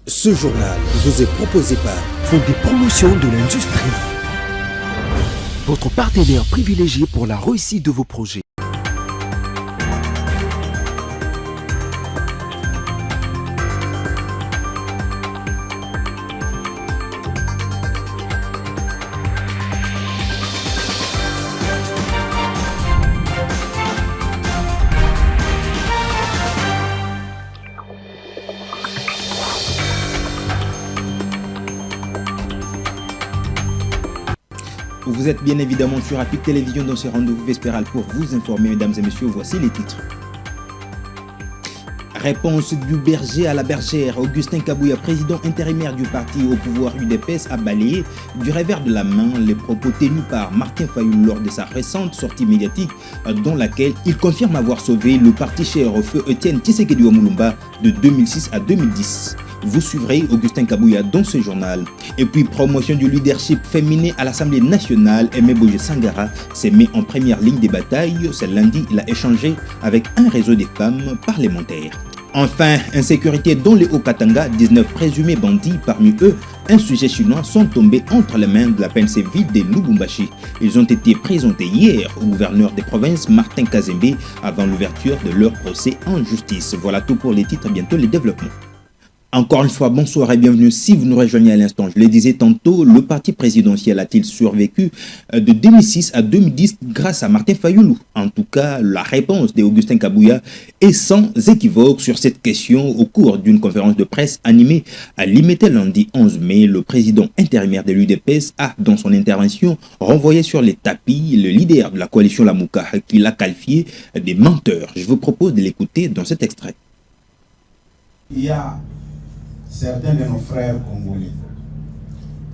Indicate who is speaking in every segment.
Speaker 1: Ce journal vous est proposé par
Speaker 2: Fonds des promotions de l'industrie, votre partenaire privilégié pour la réussite de vos projets.
Speaker 3: Vous êtes bien évidemment sur Apic Télévision dans ce rendez-vous vespéral pour vous informer, mesdames et messieurs. Voici les titres. Réponse du berger à la bergère. Augustin Kabouya, président intérimaire du parti au pouvoir UDPS, a balayé du revers de la main les propos tenus par Martin Fayoulou lors de sa récente sortie médiatique dans laquelle il confirme avoir sauvé le parti cher au feu Etienne Tshisekedi Omulumba de 2006 à 2010. Vous suivrez Augustin Kabouya dans ce journal. Et puis, promotion du leadership féminin à l'Assemblée nationale, Aimé Boje Sangara s'est mis en première ligne des batailles. Ce lundi, il a échangé avec un réseau des femmes parlementaires. Enfin, insécurité dans les Hauts-Katanga, 19 présumés bandits, parmi eux, un sujet chinois, sont tombés entre les mains de la PNC ville de Lubumbashi. Ils ont été présentés hier au gouverneur des provinces, Martin Kazembe, avant l'ouverture de leur procès en justice. Voilà tout pour les titres, bientôt les développements. Encore une fois, bonsoir et bienvenue. Si vous nous rejoignez à l'instant, je le disais tantôt, le parti présidentiel a-t-il survécu de 2006 à 2010 grâce à Martin Fayoulou? En tout cas, la réponse d'Augustin Kabouya est sans équivoque sur cette question au cours d'une conférence de presse animée à Limité lundi 11 mai. Le président intérimaire de l'UDPS a, dans son intervention, renvoyé sur les tapis le leader de la coalition Lamouka qu'il a qualifié des menteurs. Je vous propose de l'écouter dans cet extrait.
Speaker 4: Il y a certains de nos frères congolais,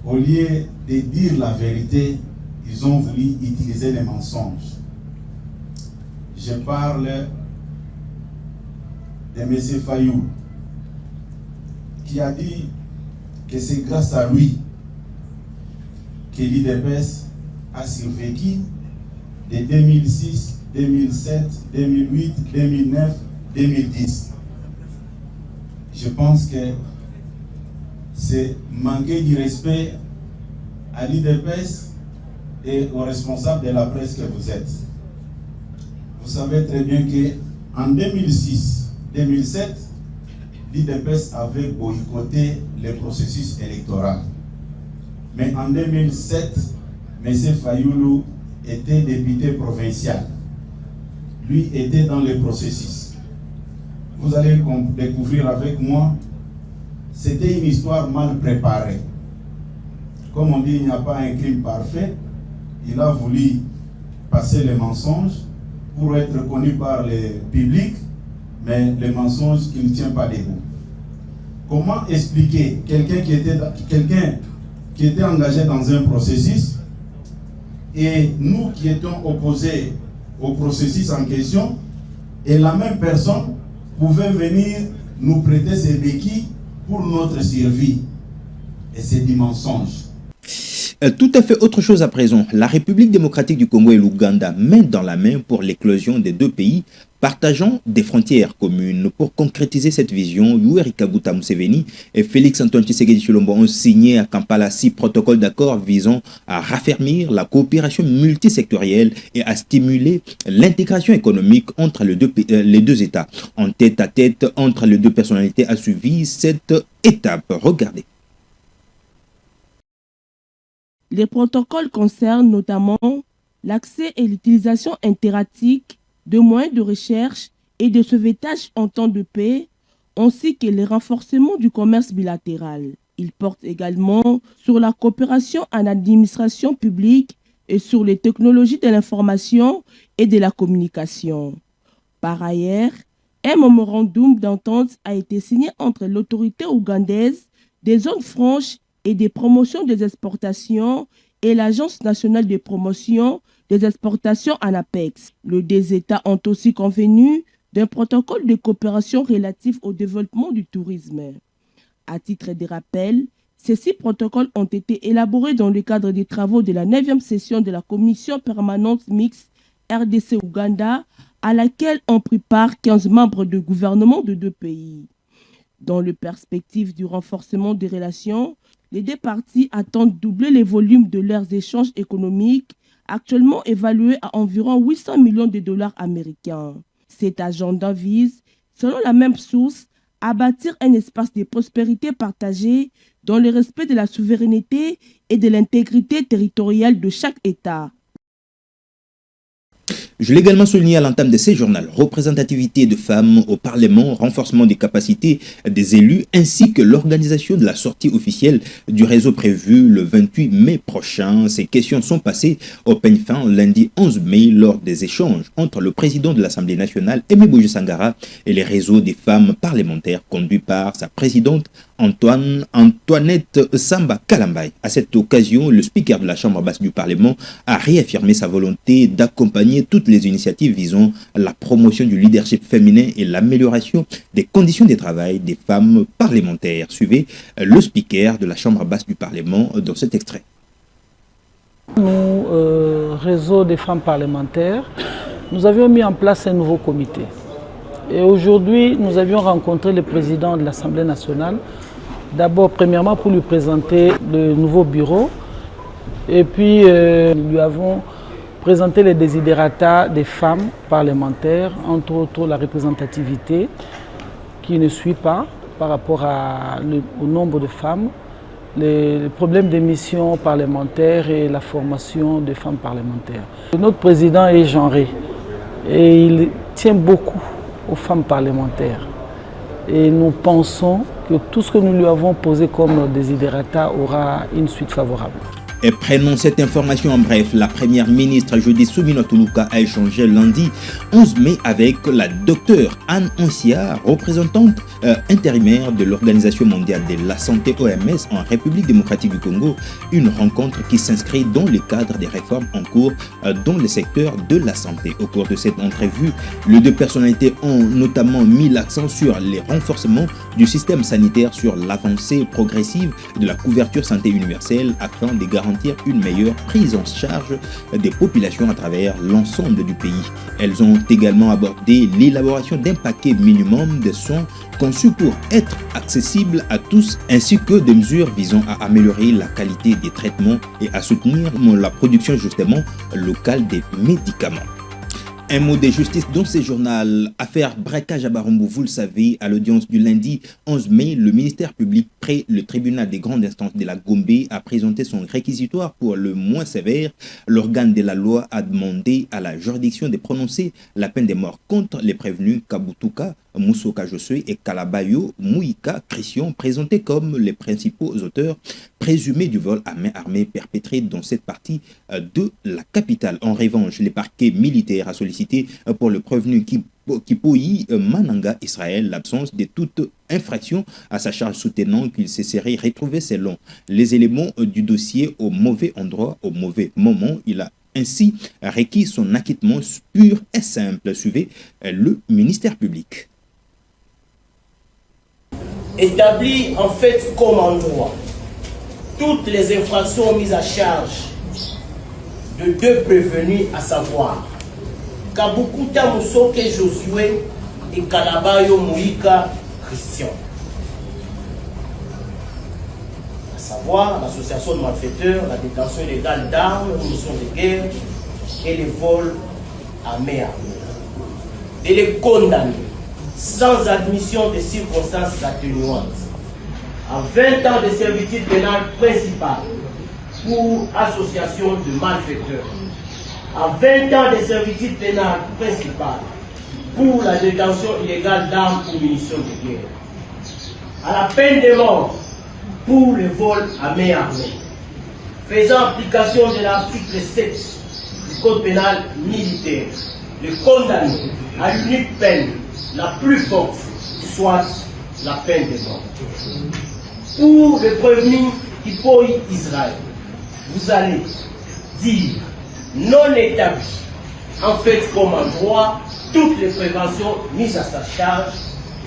Speaker 4: au lieu de dire la vérité, ils ont voulu utiliser les mensonges. Je parle de M. Fayou, qui a dit que c'est grâce à lui que l'IDPS a survécu de 2006, 2007, 2008, 2009, 2010. Je pense que c'est manquer du respect à l'IDPS et aux responsables de la presse que vous êtes. Vous savez très bien qu'en 2006-2007, l'IDPS avait boycotté le processus électoral. Mais en 2007, M. Fayoulou était député provincial. Lui était dans le processus. Vous allez découvrir avec moi, c'était une histoire mal préparée. Comme on dit, il n'y a pas un crime parfait. Il a voulu passer les mensonges pour être connu par le public, mais les mensonges qui ne tiennent pas debout. Comment expliquer quelqu'un qui était engagé dans un processus et nous qui étions opposés au processus en question, et la même personne pouvait venir nous prêter ses béquilles pour notre survie. Et c'est du mensonge.
Speaker 3: Tout à fait autre chose à présent. La République démocratique du Congo et l'Ouganda, main dans la main pour l'éclosion des deux pays, partageant des frontières communes. Pour concrétiser cette vision, Yoweri Kaguta Museveni et Félix Antoine Tshisekedi Tshilombo ont signé à Kampala 6 protocoles d'accord visant à raffermir la coopération multisectorielle et à stimuler l'intégration économique entre les deux États. En tête-à-tête entre les deux personnalités a suivi cette étape. Regardez.
Speaker 5: Les protocoles concernent notamment l'accès et l'utilisation interétatique de moyens de recherche et de sauvetage en temps de paix, ainsi que le renforcement du commerce bilatéral. Il porte également sur la coopération en administration publique et sur les technologies de l'information et de la communication. Par ailleurs, un mémorandum d'entente a été signé entre l'autorité ougandaise des zones franches et des promotions des exportations et l'Agence nationale de promotion des exportations ANAPEX. Les deux États ont aussi convenu d'un protocole de coopération relatif au développement du tourisme. À titre de rappel, ces 6 protocoles ont été élaborés dans le cadre des travaux de la 9e session de la Commission permanente mixte RDC-Ouganda, à laquelle ont pris part 15 membres de gouvernement de deux pays. Dans le perspective du renforcement des relations, les deux parties attendent doubler les volumes de leurs échanges économiques, actuellement évalués à environ 800 millions de dollars américains. Cet agenda vise, selon la même source, à bâtir un espace de prospérité partagé dans le respect de la souveraineté et de l'intégrité territoriale de chaque État.
Speaker 3: Je l'ai également souligné à l'entame de ces journaux, représentativité de femmes au Parlement, renforcement des capacités des élus, ainsi que l'organisation de la sortie officielle du réseau prévu le 28 mai prochain. Ces questions sont passées au peigne fin lundi 11 mai lors des échanges entre le président de l'Assemblée nationale, Aimé Boujé Sangara, et les réseaux des femmes parlementaires conduits par sa présidente Antoinette Samba Kalambay. À cette occasion, le speaker de la Chambre basse du Parlement a réaffirmé sa volonté d'accompagner toutes les initiatives visant à la promotion du leadership féminin et l'amélioration des conditions de travail des femmes parlementaires. Suivez le speaker de la Chambre basse du Parlement dans cet extrait.
Speaker 6: Nous, réseau des femmes parlementaires, nous avions mis en place un nouveau comité. Et aujourd'hui, nous avions rencontré le président de l'Assemblée nationale, d'abord, premièrement, pour lui présenter le nouveau bureau. Et puis, nous lui avons présenté les desiderata des femmes parlementaires, entre autres la représentativité qui ne suit pas par rapport au nombre de femmes, les problèmes des missions parlementaires et la formation des femmes parlementaires. Notre président est genré et il tient beaucoup aux femmes parlementaires. Et nous pensons que tout ce que nous lui avons posé comme desiderata aura une suite favorable.
Speaker 3: Et prenons cette information en bref. La première ministre Judith Suminwa Tuluka a échangé lundi 11 mai avec la docteure Anne Ansia, représentante intérimaire de l'Organisation mondiale de la santé OMS en République démocratique du Congo. Une rencontre qui s'inscrit dans le cadre des réformes en cours dans le secteur de la santé. Au cours de cette entrevue, les deux personnalités ont notamment mis l'accent sur les renforcements du système sanitaire, sur l'avancée progressive de la couverture santé universelle afin de garantir une meilleure prise en charge des populations à travers l'ensemble du pays. Elles ont également abordé l'élaboration d'un paquet minimum de soins conçus pour être accessibles à tous, ainsi que des mesures visant à améliorer la qualité des traitements et à soutenir la production justement locale des médicaments. Un mot de justice dans ce journal. Affaire braquage à Barumbu, vous le savez, à l'audience du lundi 11 mai, le ministère public près le tribunal des grandes instances de la Gombe a présenté son réquisitoire pour le moins sévère. L'organe de la loi a demandé à la juridiction de prononcer la peine de mort contre les prévenus Kabutuka, Musoka Josue et Kalabayo Mouika Christian, présentés comme les principaux auteurs présumés du vol à main armée perpétré dans cette partie de la capitale. En revanche, le parquet militaire a sollicité pour le prévenu Kipoyi Mananga Israël l'absence de toute infraction à sa charge, soutenant qu'il se serait retrouvé selon les éléments du dossier au mauvais endroit, au mauvais moment. Il a ainsi requis son acquittement pur et simple. Suivez le ministère public.
Speaker 7: Établi en fait comme en droit toutes les infractions mises à charge de deux prévenus, à savoir Kabukuta Musoke Josué et Kalabayo Mouika Christian, à savoir l'association de malfaiteurs, la détention illégale d'armes, munitions de guerre et les vols à main armée, et les condamner sans admission de circonstances atténuantes à 20 ans de servitude pénale principale pour association de malfaiteurs, à 20 ans de servitude pénale principale pour la détention illégale d'armes ou munitions de guerre, à la peine de mort pour le vol à main armée, faisant application de l'article 7 du Code pénal militaire, le condamné à l'unique peine la plus forte, soit la peine de mort. Pour le prévenu Kipoyi Israël, vous allez dire non établi, en fait comme en droit, toutes les préventions mises à sa charge,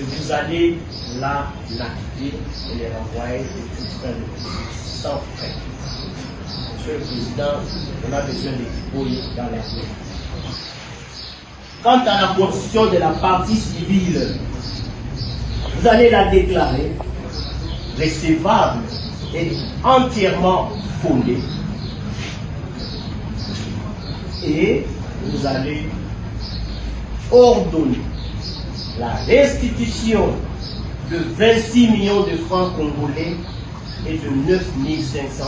Speaker 7: et vous allez l'acquitter et les renvoyer de toute fin de justice sans frais. Monsieur le Président, on a besoin de Kipoyi dans l'armée. Quant à la constitution de la partie civile, vous allez la déclarer recevable et entièrement fondée. Et vous allez ordonner la restitution de 26 millions de francs congolais et de 9 500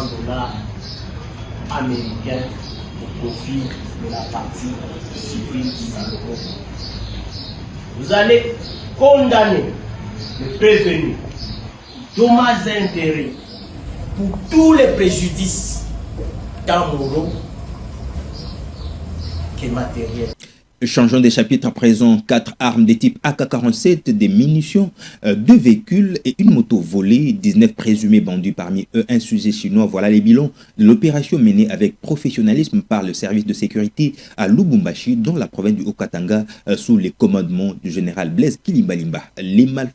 Speaker 7: $ américains au profit de la partie civile Salomon. Vous allez condamner le prévenu, dommages et intérêts pour tous les préjudices, tant moraux que matériels.
Speaker 3: Changeons des chapitres à présent. 4 armes de type AK-47, des munitions, 2 véhicules et une moto volée, 19 présumés bandits, parmi eux un sujet chinois. Voilà les bilans de l'opération menée avec professionnalisme par le service de sécurité à Lubumbashi, dans la province du Haut-Katanga, sous les commandements du général Blaise Kilimbalimba.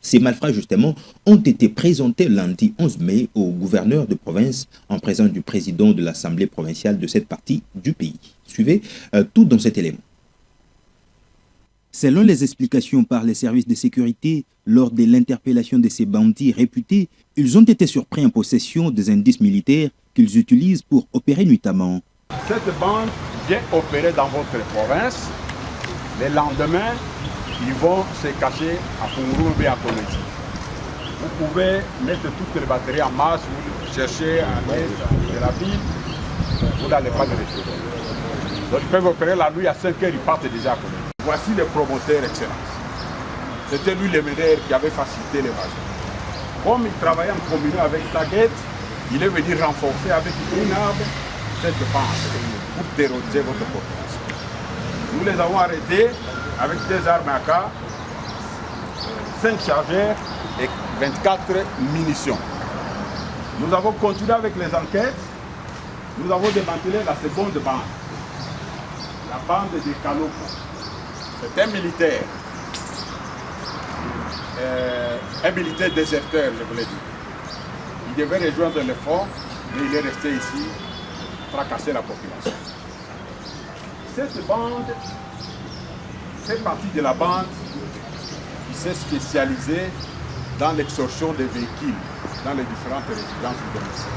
Speaker 3: Ces malfrats, justement, ont été présentés lundi 11 mai au gouverneur de province en présence du président de l'Assemblée provinciale de cette partie du pays. Suivez tout dans cet élément. Selon les explications par les services de sécurité, lors de l'interpellation de ces bandits réputés, ils ont été surpris en possession des indices militaires qu'ils utilisent pour opérer nuitamment.
Speaker 8: Cette bande vient opérer dans votre province. Les lendemains, ils vont se cacher à Fungurumbe et à Koleti. Vous pouvez mettre toutes les batteries en masse, vous cherchez à l'est de la ville, vous n'allez pas de retour. Donc ils peuvent opérer la nuit à 5 h, ils partent déjà à Koleti. Voici le promoteur excellence. C'était lui le meilleur qui avait facilité l'évasion. Comme il travaillait en communauté avec Taguette, il est venu renforcer avec une arme cette défense pour terroriser votre population. Nous les avons arrêtés avec des armes AK, 5 chargeurs et 24 munitions. Nous avons continué avec les enquêtes. Nous avons démantelé la seconde bande, la bande des Kaloko. C'est un militaire déserteur, je vous l'ai dit. Il devait rejoindre le front, mais il est resté ici, fracasser la population. Cette bande fait partie de la bande qui s'est spécialisée dans l'extorsion des véhicules dans les différentes résidences du domicile.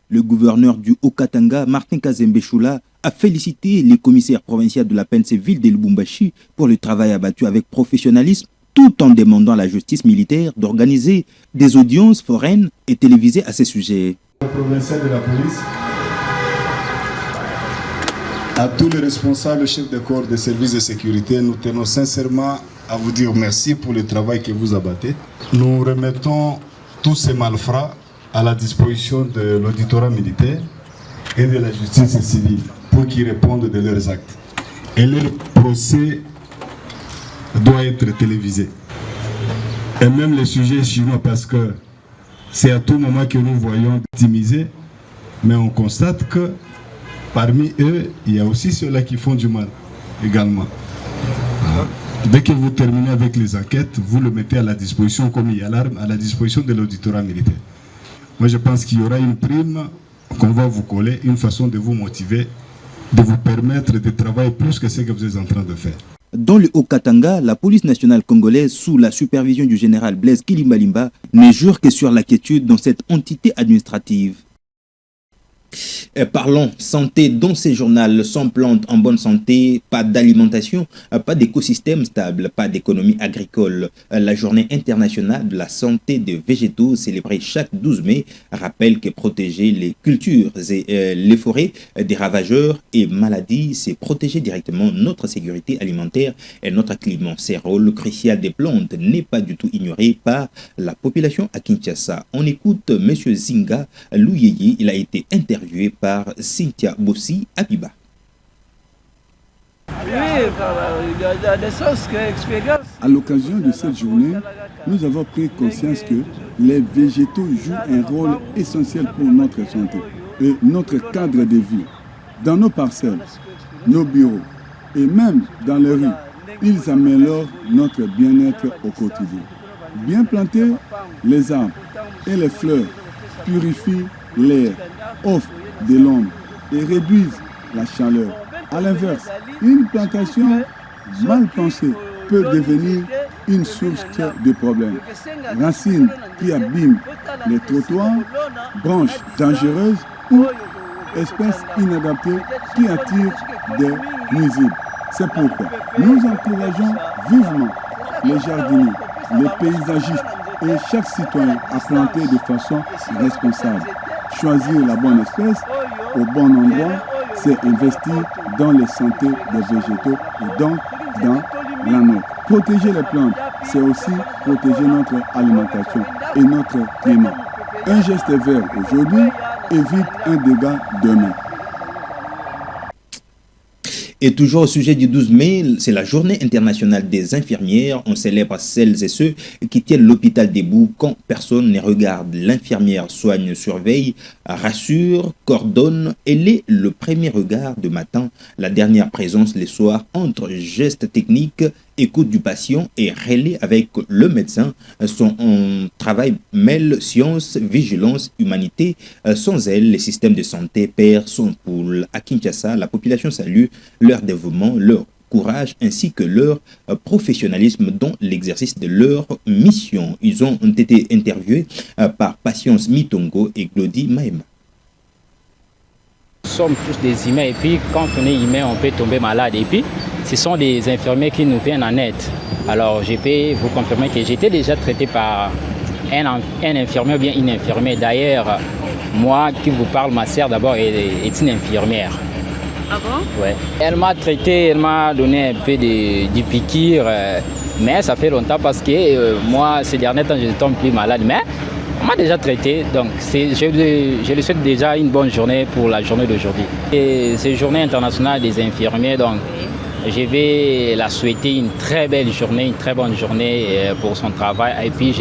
Speaker 3: Le gouverneur du Haut-Katanga, Martin Kazembe-Choula, a félicité les commissaires provinciaux de la PNC-Ville de Lubumbashi pour le travail abattu avec professionnalisme, tout en demandant à la justice militaire d'organiser des audiences foraines et télévisées à ces sujets.
Speaker 9: Le provincial de la police, à tous les responsables, chefs de corps des services de sécurité, nous tenons sincèrement à vous dire merci pour le travail que vous abattez. Nous remettons tous ces malfrats à la disposition de l'auditorat militaire et de la justice civile pour qu'ils répondent de leurs actes. Et leur procès doit être télévisé. Et même les sujets chinois, parce que c'est à tout moment que nous voyons victimiser, mais on constate que parmi eux, il y a aussi ceux-là qui font du mal également. Dès que vous terminez avec les enquêtes, vous le mettez à la disposition, comme il y a l'arme, à la disposition de l'auditorat militaire. Moi, je pense qu'il y aura une prime qu'on va vous coller, une façon de vous motiver, de vous permettre de travailler plus que ce que vous êtes en train de faire.
Speaker 3: Dans le Haut-Katanga, la police nationale congolaise, sous la supervision du général Blaise Kilimbalimba, ne jure que sur la quiétude dans cette entité administrative. Parlons santé dans ces journaux. Sans plantes en bonne santé, pas d'alimentation, pas d'écosystème stable, pas d'économie agricole. La journée internationale de la santé des végétaux, célébrée chaque 12 mai, rappelle que protéger les cultures et les forêts des ravageurs et maladies, c'est protéger directement notre sécurité alimentaire et notre climat. Ce rôle crucial des plantes n'est pas du tout ignoré par la population à Kinshasa. On écoute M. Zinga Louyeye, il a été interviewé par Cynthia Bossi Abiba.
Speaker 10: À l'occasion de cette journée, nous avons pris conscience que les végétaux jouent un rôle essentiel pour notre santé et notre cadre de vie. Dans nos parcelles, nos bureaux et même dans les rues, ils améliorent notre bien-être au quotidien. Bien plantés, les arbres et les fleurs purifient l'air, offrent de l'ombre et réduisent la chaleur. A l'inverse, une plantation mal pensée peut devenir une source de problèmes. Racines qui abîment les trottoirs, branches dangereuses ou espèces inadaptées qui attirent des nuisibles. C'est pourquoi nous encourageons vivement les jardiniers, les paysagistes et chaque citoyen à planter de façon responsable. Choisir la bonne espèce au bon endroit, c'est investir dans la santé des végétaux et donc dans la nôtre. Protéger les plantes, c'est aussi protéger notre alimentation et notre climat. Un geste vert aujourd'hui évite un dégât demain.
Speaker 3: Et toujours au sujet du 12 mai, c'est la journée internationale des infirmières. On célèbre celles et ceux qui tiennent l'hôpital debout quand personne ne regarde. L'infirmière soigne, surveille, rassure, coordonne. Elle est le premier regard de matin, la dernière présence les soirs entre gestes techniques, écoute du patient et relais avec le médecin. Son travail mêle science, vigilance, humanité. Sans elle, le système de santé perd son pouls. À Kinshasa, la population salue leur dévouement, leur courage ainsi que leur professionnalisme dans l'exercice de leur mission. Ils ont été interviewés par Patience Mitongo et Glody Maema.
Speaker 11: Nous sommes tous des humains et puis quand on est humain, on peut tomber malade et puis ce sont des infirmiers qui nous viennent en aide. Alors je peux vous confirmer que j'étais déjà traité par un infirmier ou bien une infirmière. D'ailleurs, moi qui vous parle, ma sœur d'abord est une infirmière.
Speaker 12: Ah bon?
Speaker 11: Ouais. Elle m'a traité, elle m'a donné un peu de piqûre, mais ça fait longtemps parce que moi, ces derniers temps, je ne tombe plus malade. Mais on m'a déjà traité, donc je lui souhaite déjà une bonne journée pour la journée d'aujourd'hui. C'est journée internationale des infirmiers, donc je vais la souhaiter une très belle journée, une très bonne journée pour son travail. Et puis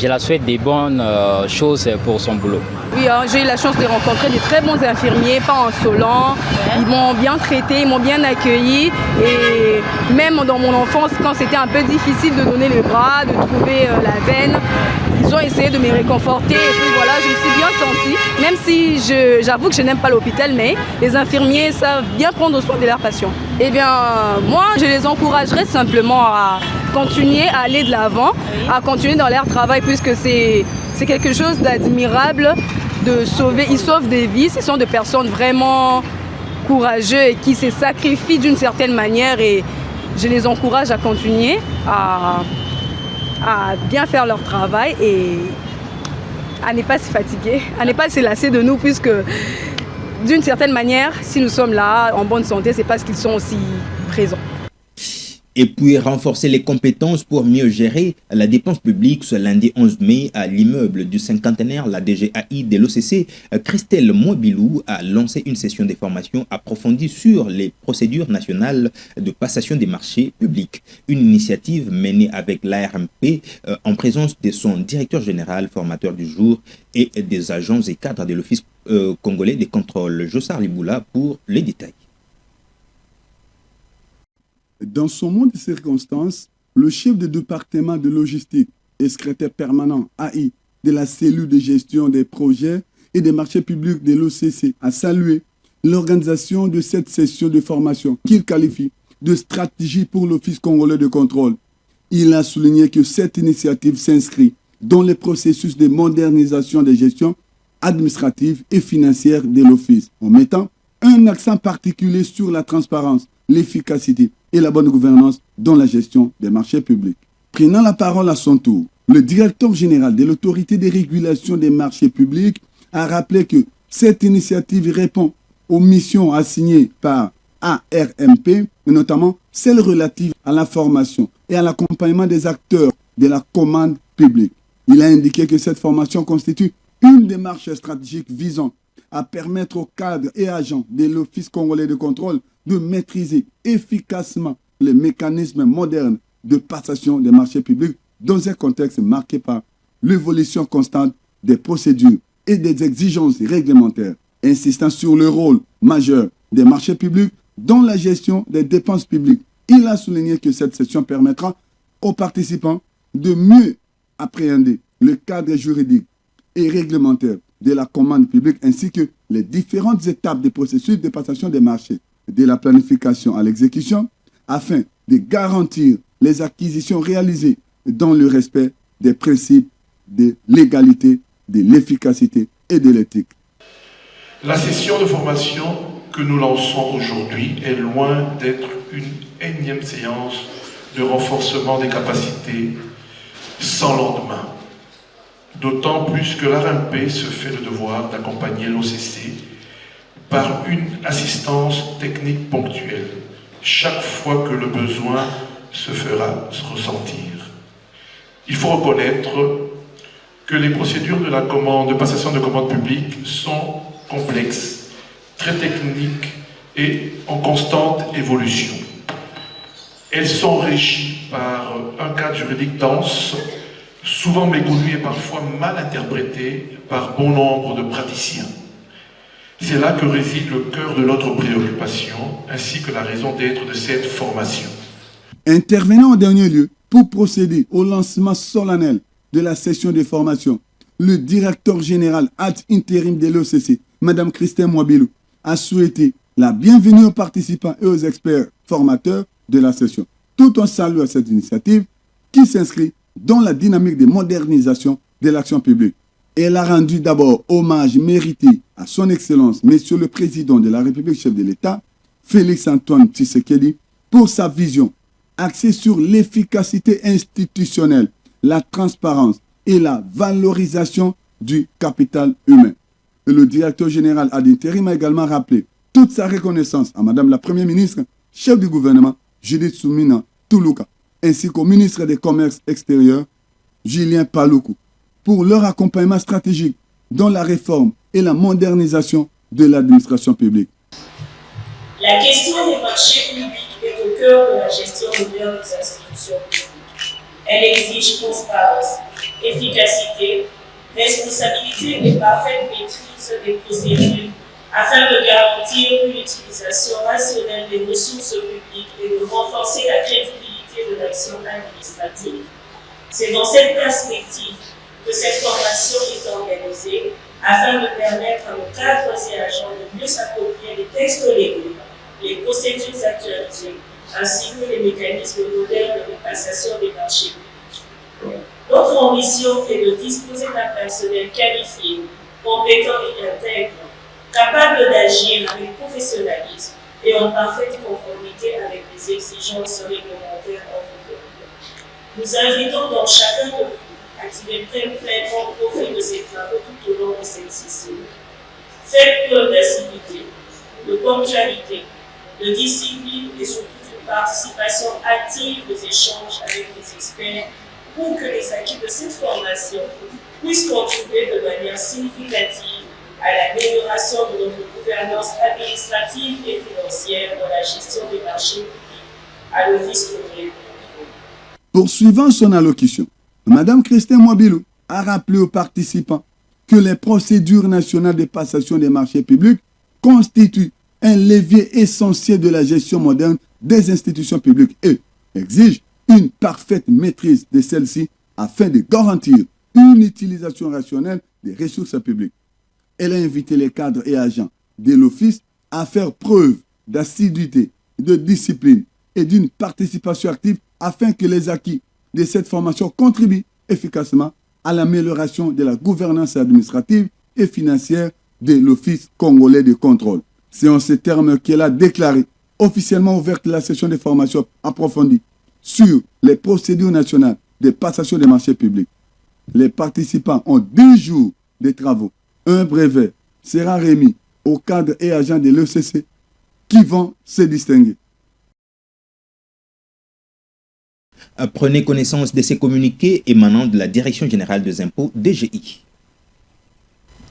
Speaker 11: je la souhaite des bonnes choses pour son boulot.
Speaker 12: Oui, j'ai eu la chance de rencontrer des très bons infirmiers, pas insolents. Ils m'ont bien traité, ils m'ont bien accueilli. Et même dans mon enfance, quand c'était un peu difficile de donner le bras, de trouver la veine, ils ont essayé de me réconforter. Et puis voilà, je me suis bien sentie. Même si j'avoue que je n'aime pas l'hôpital, mais les infirmiers savent bien prendre soin de leurs patients. Eh bien, moi, je les encouragerais simplement à continuer à aller de l'avant, à continuer dans leur travail, puisque c'est quelque chose d'admirable de sauver. Ils sauvent des vies, ce sont des personnes vraiment courageuses et qui se sacrifient d'une certaine manière et je les encourage à continuer à bien faire leur travail et à ne pas se fatiguer, à ne pas se lasser de nous, puisque d'une certaine manière, si nous sommes là en bonne santé, c'est parce qu'ils sont aussi présents.
Speaker 3: Et puis renforcer les compétences pour mieux gérer la dépense publique. Ce lundi 11 mai, à l'immeuble du cinquantenaire, la DGAI de l'OCC, Christelle Mouabilou a lancé une session de formation approfondie sur les procédures nationales de passation des marchés publics. Une initiative menée avec l'ARMP en présence de son directeur général, formateur du jour et des agents et cadres de l'Office congolais des contrôles. Jossar Liboula pour les détails.
Speaker 10: Dans son monde de circonstances, le chef de département de logistique et secrétaire permanent AI de la cellule de gestion des projets et des marchés publics de l'OCC a salué l'organisation de cette session de formation qu'il qualifie de stratégie pour l'Office congolais de contrôle. Il a souligné que cette initiative s'inscrit dans le processus de modernisation des gestions administratives et financières de l'Office, en mettant un accent particulier sur la transparence, l'efficacité et la bonne gouvernance dans la gestion des marchés publics. Prenant la parole à son tour, le directeur général de l'autorité de régulation des marchés publics a rappelé que cette initiative répond aux missions assignées par ARMP, notamment celles relatives à la formation et à l'accompagnement des acteurs de la commande publique. Il a indiqué que cette formation constitue une démarche stratégique visant à permettre aux cadres et agents de l'Office congolais de contrôle de maîtriser efficacement les mécanismes modernes de passation des marchés publics dans un contexte marqué par l'évolution constante des procédures et des exigences réglementaires, insistant sur le rôle majeur des marchés publics dans la gestion des dépenses publiques. Il a souligné que cette session permettra aux participants de mieux appréhender le cadre juridique et réglementaire de la commande publique ainsi que les différentes étapes du processus de passation des marchés, de la planification à l'exécution, afin de garantir les acquisitions réalisées dans le respect des principes de l'égalité, de l'efficacité et de l'éthique.
Speaker 13: La session de formation que nous lançons aujourd'hui est loin d'être une énième séance de renforcement des capacités sans lendemain. D'autant plus que l'ARMP se fait le devoir d'accompagner l'OCC par une assistance technique ponctuelle, chaque fois que le besoin se fera ressentir. Il faut reconnaître que les procédures de passation de commande publique sont complexes, très techniques et en constante évolution. Elles sont régies par un cadre juridique dense, souvent méconnu et parfois mal interprété par bon nombre de praticiens. C'est là que réside le cœur de notre préoccupation, ainsi que la raison d'être de cette formation.
Speaker 10: Intervenant en dernier lieu pour procéder au lancement solennel de la session de formation, le directeur général ad intérim de l'OCC, Mme Christine Mwabilou, a souhaité la bienvenue aux participants et aux experts formateurs de la session, tout en saluant cette initiative qui s'inscrit dans la dynamique de modernisation de l'action publique. Elle a rendu d'abord hommage mérité à son Excellence, Monsieur le Président de la République, chef de l'État, Félix-Antoine Tshisekedi, pour sa vision axée sur l'efficacité institutionnelle, la transparence et la valorisation du capital humain. Le directeur général ad intérim a également rappelé toute sa reconnaissance à Madame la Première ministre, chef du gouvernement, Judith Soumina Toulouka, ainsi qu'au ministre des Commerces extérieurs, Julien Paluku, pour leur accompagnement stratégique dans la réforme et la modernisation de l'administration publique.
Speaker 14: La question des marchés publics est au cœur de la gestion moderne des institutions publiques. Elle exige transparence, efficacité, responsabilité et parfaite maîtrise des procédures afin de garantir une utilisation rationnelle des ressources publiques et de renforcer la crédibilité de l'action administrative. C'est dans cette perspective que cette formation est organisée afin de permettre à nos cadres et agents de mieux s'approprier les textes légaux, les procédures actualisées, ainsi que les mécanismes modernes de passation des marchés publics. Notre ambition est de disposer d'un personnel qualifié, compétent et intègre, capable d'agir avec professionnalisme et en parfaite conformité avec les exigences réglementaires en vigueur. Nous invitons donc chacun de vous à tirer pleinement profit de ces travaux tout au long de cette session. Faites preuve d'assiduité, de ponctualité, de discipline et surtout une participation active aux échanges avec les experts pour que les acquis de cette formation puissent contribuer de manière significative à l'amélioration de notre gouvernance administrative et financière dans la gestion des marchés publics à l'Office congolais.
Speaker 10: Poursuivant son allocution, Mme Christine Mwabilou a rappelé aux participants que les procédures nationales de passation des marchés publics constituent un levier essentiel de la gestion moderne des institutions publiques et exigent une parfaite maîtrise de celles-ci afin de garantir une utilisation rationnelle des ressources publiques. Elle a invité les cadres et agents de l'Office à faire preuve d'assiduité, de discipline et d'une participation active afin que les acquis de cette formation contribuent efficacement à l'amélioration de la gouvernance administrative et financière de l'Office congolais de contrôle. C'est en ces termes qu'elle a déclaré officiellement ouverte la session de formation approfondie sur les procédures nationales de passation des marchés publics. Les participants ont 10 jours de travaux. Un brevet sera remis aux cadres et agents de l'ECC qui vont se distinguer.
Speaker 3: Prenez connaissance de ces communiqués émanant de la Direction générale des impôts DGI.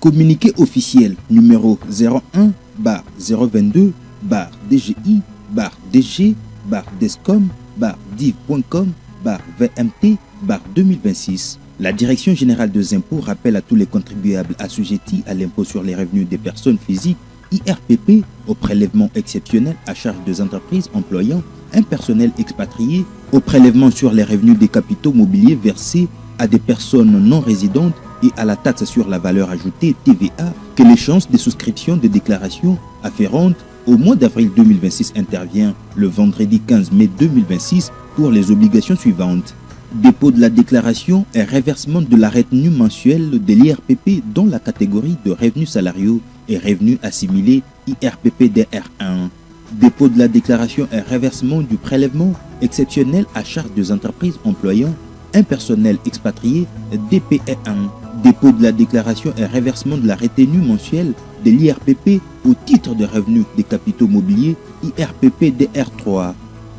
Speaker 3: Communiqué officiel numéro 01-DGI-DG-DESCOM-DIV.com-VMT-2026. La Direction générale des impôts rappelle à tous les contribuables assujettis à l'impôt sur les revenus des personnes physiques IRPP au prélèvement exceptionnel à charge des entreprises employant un personnel expatrié, au prélèvement sur les revenus des capitaux mobiliers versés à des personnes non résidentes et à la taxe sur la valeur ajoutée TVA, que l'échéance de souscription des déclarations afférentes au mois d'avril 2026 intervient le vendredi 15 mai 2026 pour les obligations suivantes. Dépôt de la déclaration et reversement de la retenue mensuelle de l'IRPP dans la catégorie de revenus salariaux et revenus assimilés IRPP-DR1. Dépôt de la déclaration et reversement du prélèvement exceptionnel à charge des entreprises employant un personnel expatrié DPE1. Dépôt de la déclaration et reversement de la retenue mensuelle de l'IRPP au titre de revenus des capitaux mobiliers IRPP-DR3.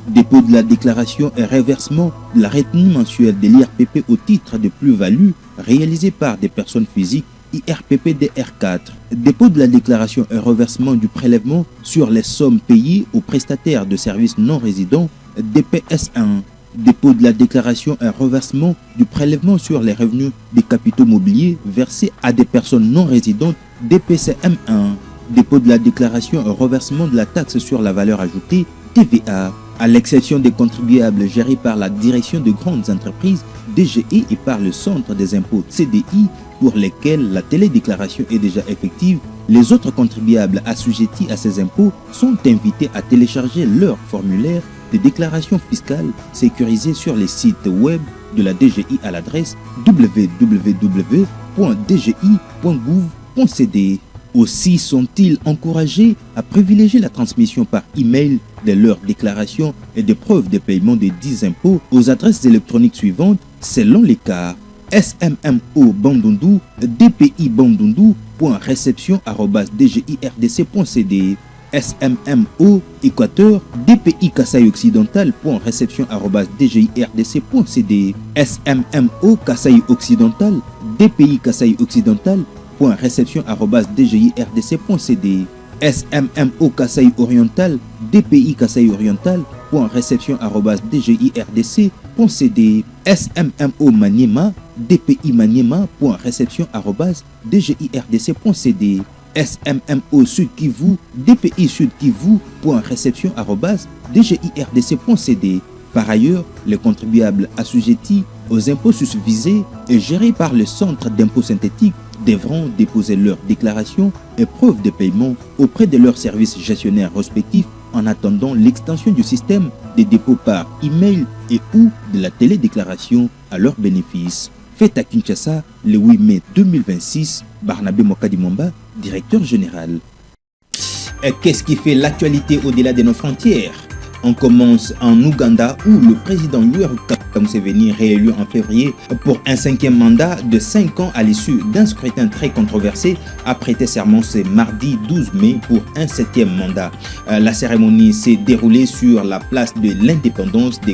Speaker 3: Dépôt de la déclaration et reversement de la retenue mensuelle de l'IRPP au titre de plus-value réalisée par des personnes physiques IRPP-DR4. Dépôt de la déclaration et reversement du prélèvement sur les sommes payées aux prestataires de services non résidents DPS1. Dépôt de la déclaration et reversement du prélèvement sur les revenus des capitaux mobiliers versés à des personnes non résidentes DPCM1. Dépôt de la déclaration et reversement de la taxe sur la valeur ajoutée TVA. À l'exception des contribuables gérés par la Direction de grandes entreprises DGE et par le Centre des impôts CDI pour lesquels la télédéclaration est déjà effective, les autres contribuables assujettis à ces impôts sont invités à télécharger leur formulaire de déclaration fiscale sécurisé sur les sites web de la DGI à l'adresse www.dgi.gouv.cd. Aussi sont-ils encouragés à privilégier la transmission par email de leurs déclarations et des preuves de paiement des 10 impôts aux adresses électroniques suivantes selon les cas: SMMO Bandundu, DPI Bandundu.reception@dgirdc.cd, SMMO Équateur, DPI Kasaï Occidental.reception@dgirdc.cd, SMMO Kasaï Occidental, DPI Kasaï Occidental .reception@dgirdc.cd, SMMO Kasaï Oriental, DPI Kasaï Oriental .reception@dgirdc.cd, SMMO Maniema, DPI Maniema.reception@dgirdc.cd, SMMO Sud Kivu, DPI Sud Kivu.reception@dgirdc.cd. Par ailleurs, les contribuables assujettis aux impôts susvisés et gérés par le Centre d'impôts synthétiques devront déposer leurs déclarations et preuves de paiement auprès de leurs services gestionnaires respectifs en attendant l'extension du système des dépôts par email et ou de la télédéclaration à leur bénéfice. Fait à Kinshasa le 8 mai 2026, Barnabé Mokadimomba, directeur général. Et qu'est-ce qui fait l'actualité au-delà de nos frontières? On commence en Ouganda où le président Yoweri Museveni, réélu en février pour un 5e mandat de 5 ans à l'issue d'un scrutin très controversé, a prêté serment ce mardi 12 mai pour un 7e mandat. La cérémonie s'est déroulée sur la place de l'indépendance de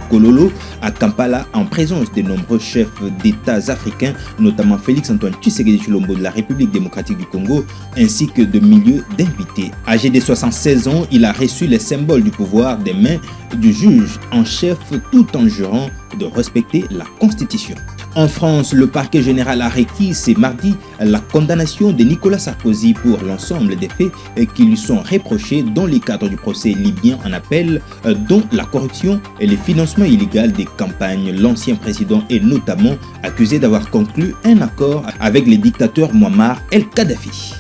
Speaker 3: Kololo à Kampala en présence de nombreux chefs d'États africains, notamment Félix Antoine Tshisekedi Tshilombo de la République démocratique du Congo, ainsi que de milliers d'invités. Âgé de 76 ans, il a reçu les symboles du pouvoir des mains du juge en chef tout en jurant de respecter la Constitution. En France, le parquet général a requis ce mardi la condamnation de Nicolas Sarkozy pour l'ensemble des faits qui lui sont reprochés dans le cadre du procès libyen en appel, dont la corruption et le financement illégal des campagnes. L'ancien président est notamment accusé d'avoir conclu un accord avec le dictateur Muammar el-Kadhafi.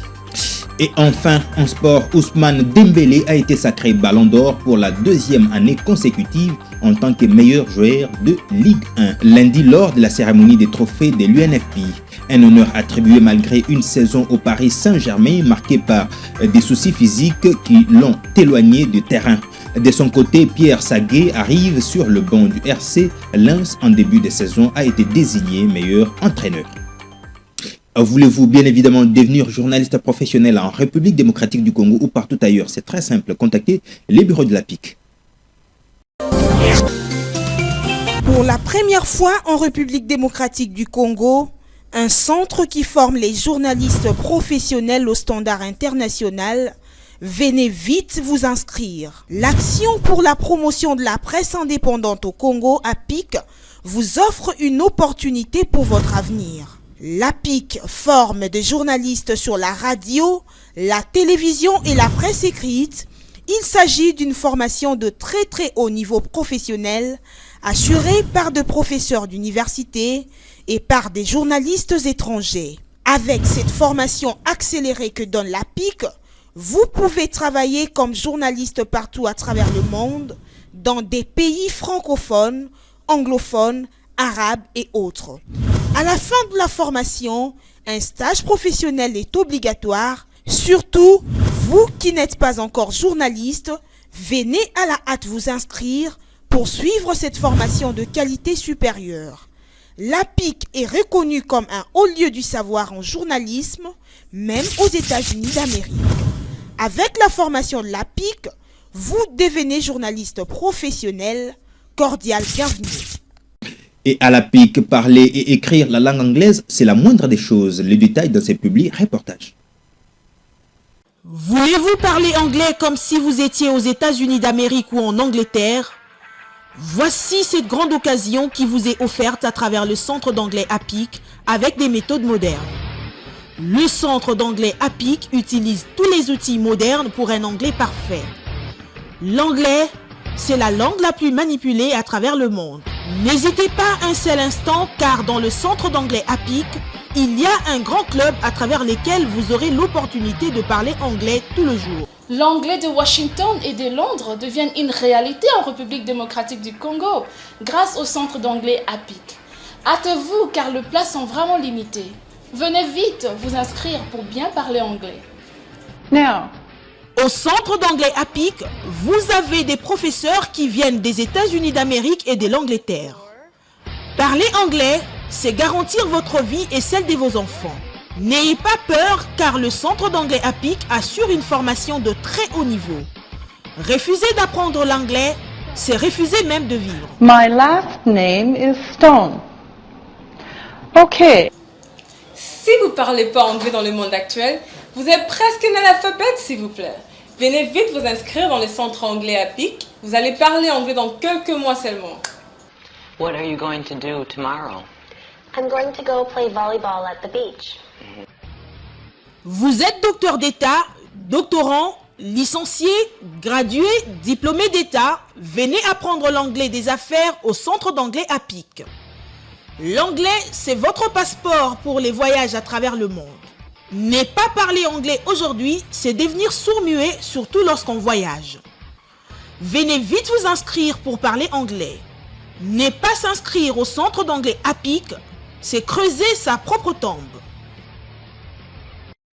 Speaker 3: Et enfin, en sport, Ousmane Dembélé a été sacré Ballon d'Or pour la 2e année consécutive en tant que meilleur joueur de Ligue 1. Lundi, lors de la cérémonie des trophées de l'UNFP, un honneur attribué malgré une saison au Paris Saint-Germain marquée par des soucis physiques qui l'ont éloigné du terrain. De son côté, Pierre Saguet arrive sur le banc du RC Lens en début de saison, a été désigné meilleur entraîneur. Voulez-vous bien évidemment devenir journaliste professionnel en République démocratique du Congo ou partout ailleurs? C'est très simple, contactez les bureaux de l'APIC.
Speaker 15: Pour la première fois en République démocratique du Congo, un centre qui forme les journalistes professionnels au standard international. Venez vite vous inscrire. L'Action pour la promotion de la presse indépendante au Congo, APIC, vous offre une opportunité pour votre avenir. L'APIC forme des journalistes sur la radio, la télévision et la presse écrite. Il s'agit d'une formation de très haut niveau professionnel, assurée par des professeurs d'université et par des journalistes étrangers. Avec cette formation accélérée que donne l'APIC, vous pouvez travailler comme journaliste partout à travers le monde, dans des pays francophones, anglophones, arabes et autres. À la fin de la formation, un stage professionnel est obligatoire. Surtout, vous qui n'êtes pas encore journaliste, venez à la hâte vous inscrire pour suivre cette formation de qualité supérieure. L'APIC est reconnu comme un haut lieu du savoir en journalisme, même aux États-Unis d'Amérique. Avec la formation de l'APIC, vous devenez journaliste professionnel. Cordial bienvenue.
Speaker 3: Et à l'APIC, parler et écrire la langue anglaise, c'est la moindre des choses. Les détails dans ces publics reportages.
Speaker 15: Voulez-vous parler anglais comme si vous étiez aux États-Unis d'Amérique ou en Angleterre? Voici cette grande occasion qui vous est offerte à travers le centre d'anglais APIC avec des méthodes modernes. Le centre d'anglais APIC utilise tous les outils modernes pour un anglais parfait. L'anglais, c'est la langue la plus manipulée à travers le monde. N'hésitez pas un seul instant car dans le centre d'anglais APIC, il y a un grand club à travers lequel vous aurez l'opportunité de parler anglais tout le jour.
Speaker 16: L'anglais de Washington et de Londres deviennent une réalité en République démocratique du Congo grâce au centre d'anglais APIC. Hâtez-vous car les places sont vraiment limitées. Venez vite vous inscrire pour bien parler anglais.
Speaker 15: Now. Au centre d'anglais APIC, vous avez des professeurs qui viennent des États-Unis d'Amérique et de l'Angleterre. Parler anglais, c'est garantir votre vie et celle de vos enfants. N'ayez pas peur car le centre d'anglais APIC assure une formation de très haut niveau. Refuser d'apprendre l'anglais, c'est refuser même de vivre.
Speaker 17: My last name is Stone. Ok.
Speaker 12: Si vous ne parlez pas anglais dans le monde actuel, vous êtes presque un analphabète, s'il vous plaît. Venez vite vous inscrire dans le centre anglais APIC. Vous allez parler anglais dans quelques mois seulement.
Speaker 18: What are you going to do tomorrow?
Speaker 19: I'm going to go play volleyball at the beach.
Speaker 15: Vous êtes docteur d'État, doctorant, licencié, gradué, diplômé d'État. Venez apprendre l'anglais des affaires au centre d'anglais APIC. L'anglais, c'est votre passeport pour les voyages à travers le monde. Ne pas parler anglais aujourd'hui, c'est devenir sourd-muet, surtout lorsqu'on voyage. Venez vite vous inscrire pour parler anglais. Ne pas s'inscrire au centre d'anglais APIC, c'est creuser sa propre tombe.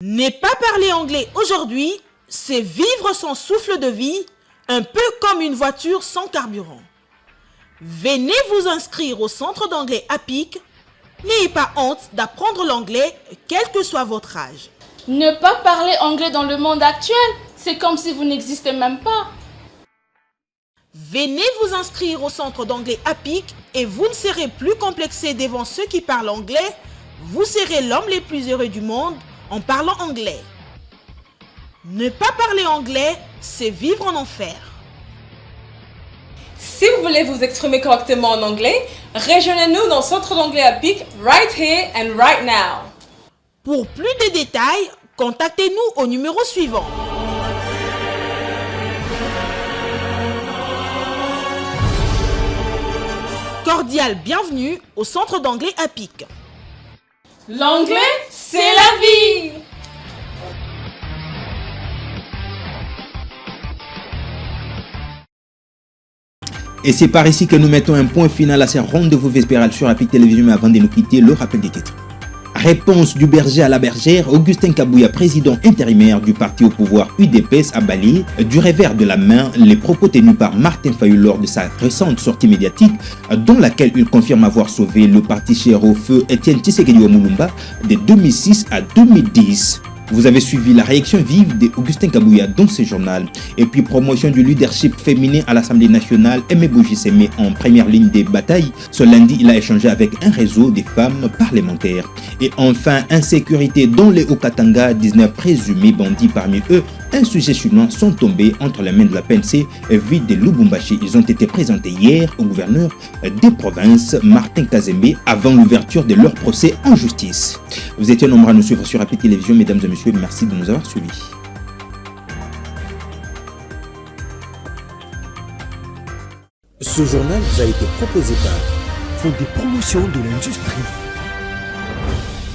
Speaker 15: Ne pas parler anglais aujourd'hui, c'est vivre son souffle de vie, un peu comme une voiture sans carburant. Venez vous inscrire au centre d'anglais APIC. N'ayez pas honte d'apprendre l'anglais, quel que soit votre âge.
Speaker 16: Ne pas parler anglais dans le monde actuel, c'est comme si vous n'existez même pas.
Speaker 15: Venez vous inscrire au centre d'anglais APIC et vous ne serez plus complexé devant ceux qui parlent anglais. Vous serez l'homme le plus heureux du monde en parlant anglais. Ne pas parler anglais, c'est vivre en enfer.
Speaker 12: Si vous voulez vous exprimer correctement en anglais, rejoignez-nous dans le centre d'anglais APIC right here and right now.
Speaker 15: Pour plus de détails, contactez-nous au numéro suivant. Cordial bienvenue au centre d'anglais APIC.
Speaker 12: L'anglais, c'est la vie!
Speaker 3: Et c'est par ici que nous mettons un point final à ces rendez-vous vespéral sur APIC Télévision. Mais avant de nous quitter, le rappel des titres. Réponse du berger à la bergère, Augustin Kabouya, président intérimaire du parti au pouvoir UDPS, a balayé du revers de la main les propos tenus par Martin Fayulu lors de sa récente sortie médiatique, dans laquelle il confirme avoir sauvé le parti cher au feu Etienne Tshisekedi Lumumba de 2006 à 2010. Vous avez suivi la réaction vive d'Augustin Kabouya dans ce journal. Et puis promotion du leadership féminin à l'Assemblée nationale, Aimé Bougie en première ligne des batailles. Ce lundi, il a échangé avec un réseau des femmes parlementaires. Et enfin, insécurité dans les Haut-Katanga, 19 présumés bandits parmi eux, un sujet chinois sont tombés entre les mains de la PNC ville de Lubumbashi. Ils ont été présentés hier au gouverneur des provinces, Martin Kazembe, avant l'ouverture de leur procès en justice. Vous étiez nombreux à nous suivre sur APIC Télévision, mesdames et messieurs, merci de nous avoir suivis.
Speaker 1: Ce journal vous a été proposé par
Speaker 2: Fonds des promotions de l'industrie,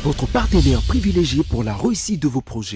Speaker 2: votre partenaire privilégié pour la réussite de vos projets.